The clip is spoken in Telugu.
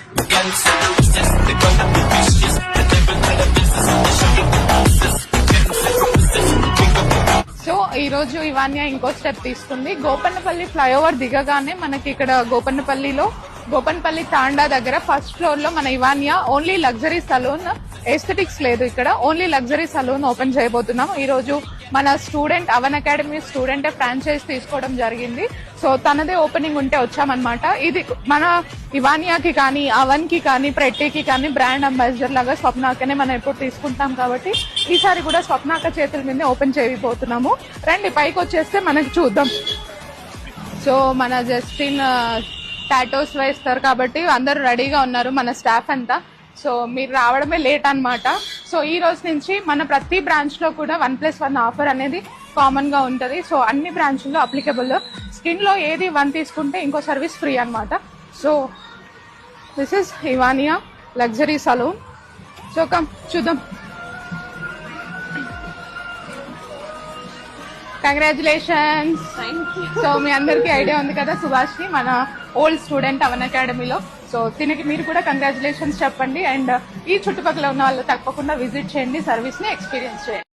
సో ఈ రోజు ఇవాన్య ఇంకో స్టెప్ తీసుకుంది. గోపన్నపల్లి ఫ్లైఓవర్ దిగగానే మనకి ఇక్కడ గోపన్నపల్లి తాండా దగ్గర ఫస్ట్ ఫ్లోర్ లో మన ఇవాన్య ఓన్లీ లగ్జరీ సలూన్, ఎస్థెటిక్స్ లేదు ఇక్కడ, ఓన్లీ లగ్జరీ సలూన్ ఓపెన్ చేయబోతున్నాం. ఈ రోజు మన స్టూడెంట్ అవన్ అకాడమీ స్టూడెంట్ ఫ్రాంచైజ్ తీసుకోవడం జరిగింది. సో తనదే ఓపెనింగ్ ఉంటే వచ్చామన్నమాట. ఇది మన ఇవాన్యాకి కానీ, అవన్ కి కానీ, ప్రెట్టీకి కానీ బ్రాండ్ అంబాసిడర్ లాగా స్వప్నాకనే మనం ఎప్పుడు తీసుకుంటాం కాబట్టి ఈసారి కూడా స్వప్నాక చేతుల మీద ఓపెన్ చేయబోతున్నాము. రండి పైకి వచ్చేస్తే మనకి చూద్దాం. సో మన జస్టిన్ టాటోస్ వేస్తారు కాబట్టి అందరూ రెడీగా ఉన్నారు మన స్టాఫ్ అంతా. సో మీరు రావడమే లేట్ అన్నమాట. సో ఈ రోజు నుంచి మన ప్రతి బ్రాంచ్ లో కూడా 1+1 ఆఫర్ అనేది కామన్ గా ఉంటది. సో అన్ని బ్రాంచ్ల్లో అప్లికబుల్. స్కిన్ లో ఏది 1 తీసుకుంటే ఇంకో సర్వీస్ ఫ్రీ అన్నమాట. So this is Evania luxury salon. So come చూద్దాం. కంగ్రాచులేషన్స్. సో మీ అందరికీ ఐడియా ఉంది కదా, సుభాష్ని మన ఓల్డ్ స్టూడెంట్ అవన్ అకాడమీలో. సో దీనికి మీరు కూడా కంగ్రాచులేషన్స్ చెప్పండి. అండ్ ఈ చుట్టుపక్కల ఉన్న వాళ్ళు తప్పకుండా విజిట్ చేయండి, సర్వీస్ ని ఎక్స్పీరియన్స్ చేయండి.